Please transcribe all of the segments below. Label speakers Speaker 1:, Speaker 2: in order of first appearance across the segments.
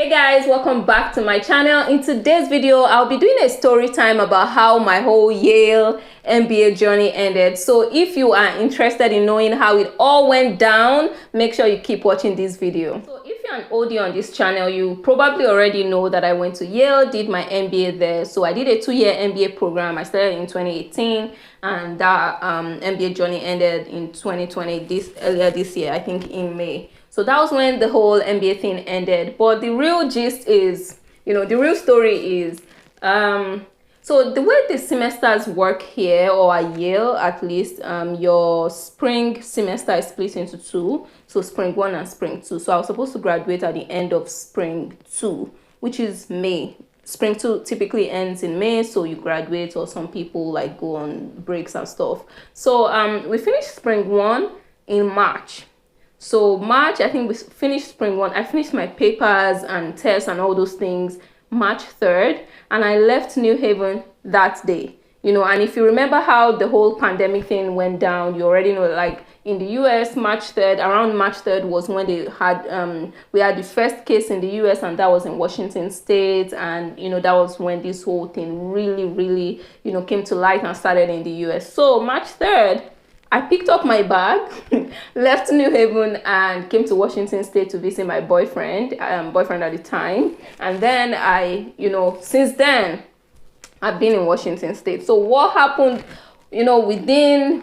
Speaker 1: Hey guys, welcome back to my channel. In today's video, I'll be doing a story time about how my whole Yale MBA journey ended. So if you are interested in knowing how it all went down, make sure you keep watching this video. So if you're an OD on this channel, you probably already know that I went to Yale, did my MBA there. So I did a 2-year MBA program. I started in 2018 and that MBA journey ended in 2020, earlier this year, I think in May. So that was when the whole MBA thing ended. But the real gist is, the real story is, so the way the semesters work here, or at Yale at least, your spring semester is split into two. So spring 1 and spring 2. So I was supposed to graduate at the end of spring 2, which is May. Spring 2 typically ends in May, so you graduate, or some people like go on breaks and stuff. So we finished spring 1 in March. So March, I think we finished spring 1. I finished my papers and tests and all those things March 3rd, and I left New Haven that day. And if you remember how the whole pandemic thing went down, you already know, like in the US, around March 3rd was when they had we had the first case in the US, and that was in Washington State, and that was when this whole thing really came to light and started in the US. So March 3rd, I picked up my bag, left New Haven, and came to Washington State to visit my boyfriend at the time. And then since then, I've been in Washington State. So what happened,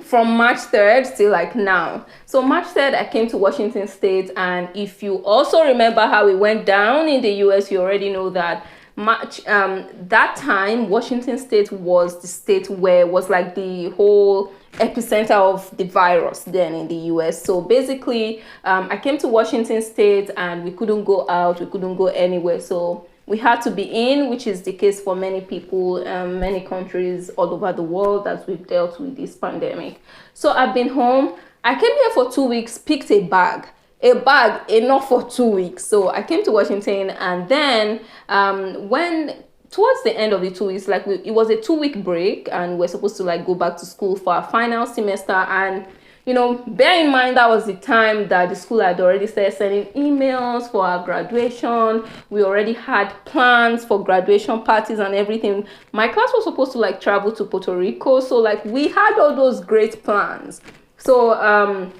Speaker 1: from March 3rd till like now. So March 3rd, I came to Washington State. And if you also remember how it went down in the US, you already know that that time, Washington State was the state where was like the whole epicenter of the virus then in the US. So basically, I came to Washington State and we couldn't go out, we couldn't go anywhere. So we had to be in, which is the case for many people, many countries all over the world as we've dealt with this pandemic. So I've been home. I came here for 2 weeks, picked a bag enough for 2 weeks. So I came to Washington, and then when towards the end of the 2 weeks, like it was a 2-week break, and we're supposed to like go back to school for our final semester. And bear in mind that was the time that the school had already started sending emails for our graduation. We already had plans for graduation parties and everything. My class was supposed to like travel to Puerto Rico, so like we had all those great plans. So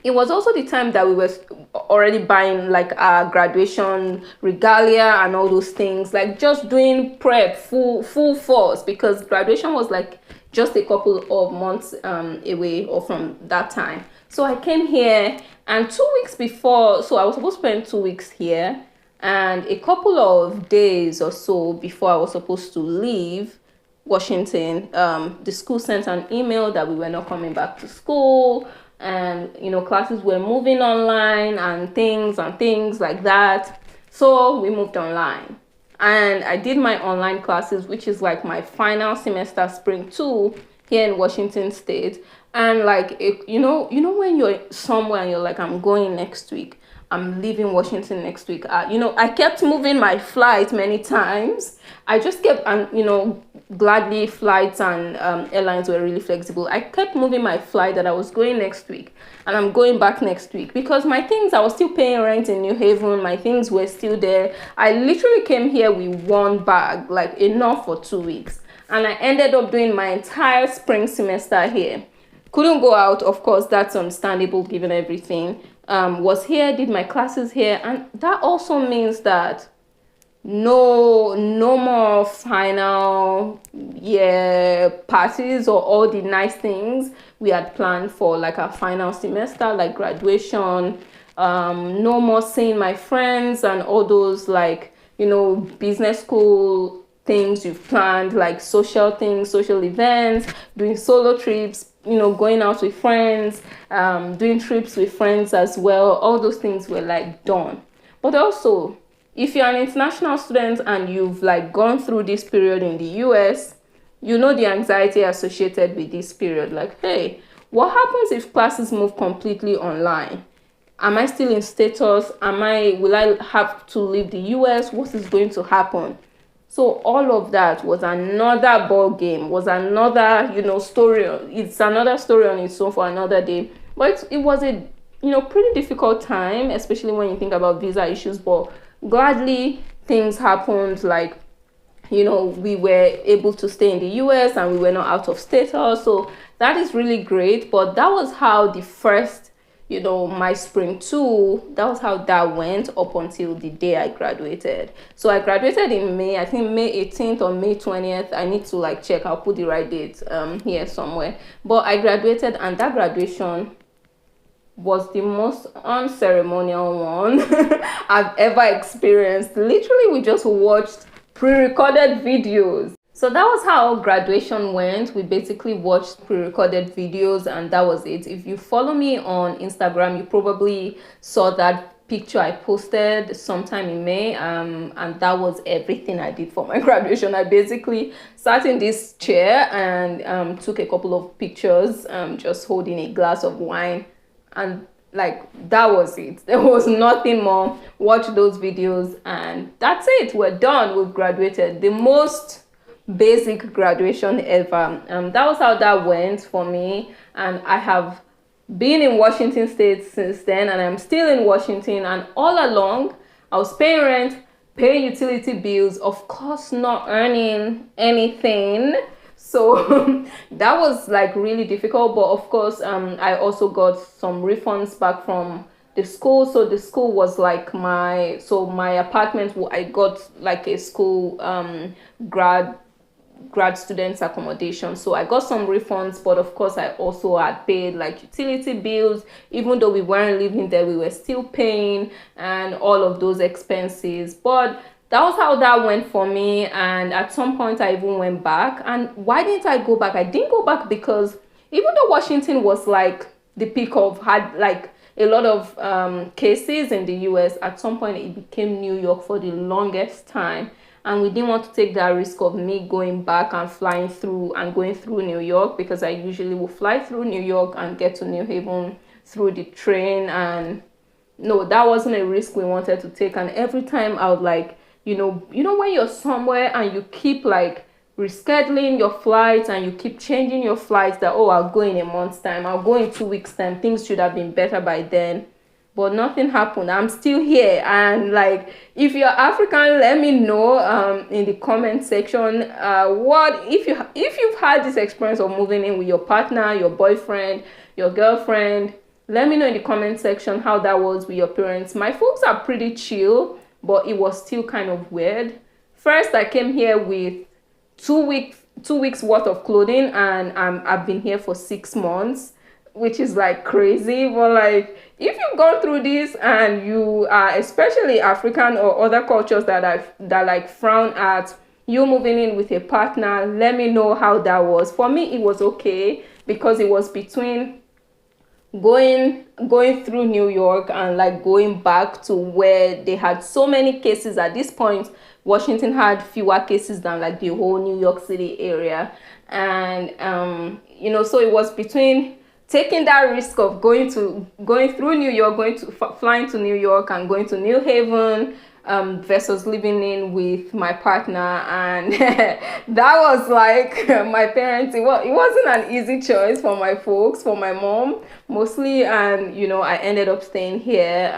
Speaker 1: it was also the time that we were already buying like our graduation regalia and all those things, like just doing prep full force, because graduation was like just a couple of months away or from that time. So I came here, and 2 weeks before, so I was supposed to spend 2 weeks here, and a couple of days or so before I was supposed to leave Washington, the school sent an email that we were not coming back to school, and classes were moving online and things like that. So we moved online, and I did my online classes, which is like my final semester, spring 2, here in Washington State. And like when you're somewhere and you're like, I'm going next week, I'm leaving Washington next week. I kept moving my flight many times. I just kept, gladly flights and airlines were really flexible. I kept moving my flight that I was going next week, and I'm going back next week, because my things, I was still paying rent in New Haven. My things were still there. I literally came here with one bag, like enough for 2 weeks. And I ended up doing my entire spring semester here. Couldn't go out, of course, that's understandable given everything. Was here, did my classes here, and that also means that no more final year parties or all the nice things we had planned for like our final semester, like graduation. No more seeing my friends and all those like business school things you've planned, like social things, social events, doing solo trips, going out with friends, doing trips with friends as well. All those things were like done. But also, if you're an international student and you've like gone through this period in the US, the anxiety associated with this period. Like, hey, what happens if classes move completely online? Am I still in status? Will I have to leave the US? What is going to happen? So all of that was another ball game, was another, story. It's another story on its own for another day. But it was a, pretty difficult time, especially when you think about visa issues. But gladly things happened, like, we were able to stay in the US and we were not out of state also. That is really great. But that was how the first, my spring two, that was how that went up until the day I graduated. So I graduated in May, I think May 18th or May 20th. I need to like check, I'll put the right date here somewhere. But I graduated, and that graduation was the most unceremonial one I've ever experienced. Literally, we just watched pre-recorded videos. So that was how graduation went. We basically watched pre-recorded videos, and that was it. If you follow me on Instagram, you probably saw that picture I posted sometime in May, and that was everything I did for my graduation. I basically sat in this chair and took a couple of pictures, just holding a glass of wine, and like that was it. There was nothing more. Watch those videos and that's it. We're done. We've graduated. The most basic graduation ever. That was how that went for me, and I have been in Washington State since then, and I'm still in Washington. And all along I was paying rent, paying utility bills, of course not earning anything. So that was like really difficult. But of course, I also got some refunds back from the school. So the school was like my apartment, I got like a school grad students accommodation. So I got some refunds, but of course I also had paid like utility bills. Even though we weren't living there, we were still paying, and all of those expenses. But that was how that went for me. And at some point I even went back. And why didn't I go back? I didn't go back because even though Washington was like the peak of, had like a lot of cases in the US, at some point it became New York for the longest time. And we didn't want to take that risk of me going back and flying through and going through New York, because I usually will fly through New York and get to New Haven through the train. And no, that wasn't a risk we wanted to take. And every time I would like, when you're somewhere and you keep like rescheduling your flights and you keep changing your flights, that, oh, I'll go in a month's time, I'll go in 2 weeks time, things should have been better by then. But nothing happened. I'm still here. And like, if you're African, let me know in the comment section what if you've had this experience of moving in with your partner, your boyfriend, your girlfriend. Let me know in the comment section how that was with your parents. My folks are pretty chill, but it was still kind of weird. First, I came here with 2 weeks worth of clothing, and I've been here for 6 months, which is like crazy. But like, if you've gone through this and you are especially African or other cultures that like frown at you moving in with a partner, let me know how that was. For me, it was okay, because it was between going through New York and like going back to where they had so many cases. At this point, Washington had fewer cases than like the whole New York City area. And so it was between taking that risk of going through New York, flying to New York and going to New Haven, versus living in with my partner. And that was like my parents, it wasn't an easy choice for my folks, for my mom mostly. And I ended up staying here,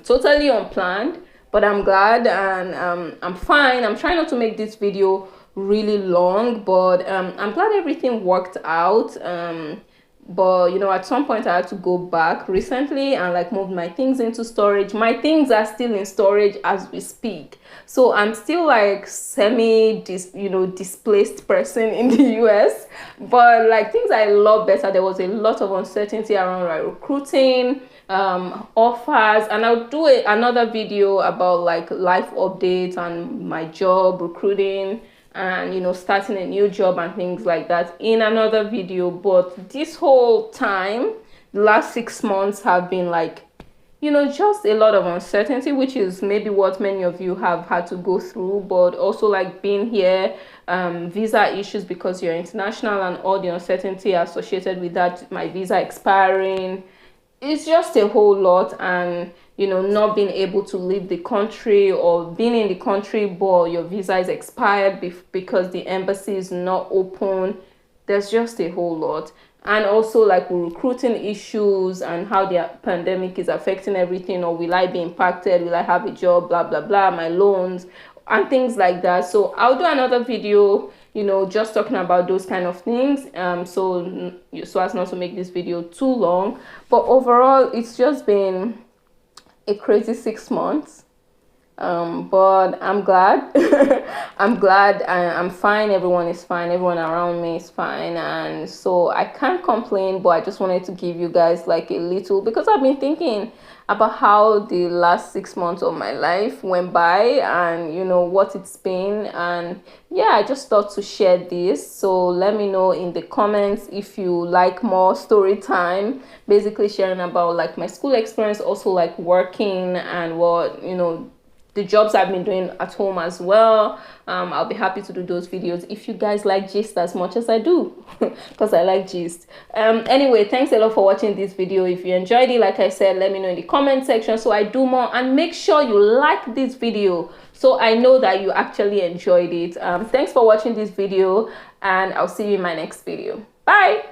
Speaker 1: totally unplanned, but I'm glad, and I'm fine. I'm trying not to make this video really long, but I'm glad everything worked out. But at some point I had to go back recently and like move my things into storage. My things are still in storage as we speak, so I'm still like displaced person in the US. But like, things I love better. There was a lot of uncertainty around like recruiting, offers, and I'll do another video about like life updates and my job, recruiting, and starting a new job and things like that in another video. But this whole time, the last 6 months have been like, just a lot of uncertainty, which is maybe what many of you have had to go through. But also like being here, visa issues because you're international, and all the uncertainty associated with that, my visa expiring. It's just a whole lot. And not being able to leave the country, or being in the country but your visa is expired because the embassy is not open. There's just a whole lot. and also like recruiting issues and how the pandemic is affecting everything, or will I be impacted, will I have a job, blah blah blah, my loans and things like that. So I'll do another video, you know, just talking about those kind of things, so as not to make this video too long. But overall, it's just been a crazy 6 months, but I'm glad. I'm glad. I'm fine. Everyone is fine. Everyone around me is fine, and so I can't complain. But I just wanted to give you guys like a little, because I've been thinking about how the last 6 months of my life went by, and you know what it's been. And yeah, I just thought to share this. So let me know in the comments if you like more story time, basically sharing about like my school experience, also like working and what, you know, the jobs I've been doing at home as well. I'll be happy to do those videos if you guys like gist as much as I do, because I like gist. Anyway, thanks a lot for watching this video. If you enjoyed it, like I said, let me know in the comment section so I do more, and make sure you like this video so I know that you actually enjoyed it. Thanks for watching this video, and I'll see you in my next video. Bye.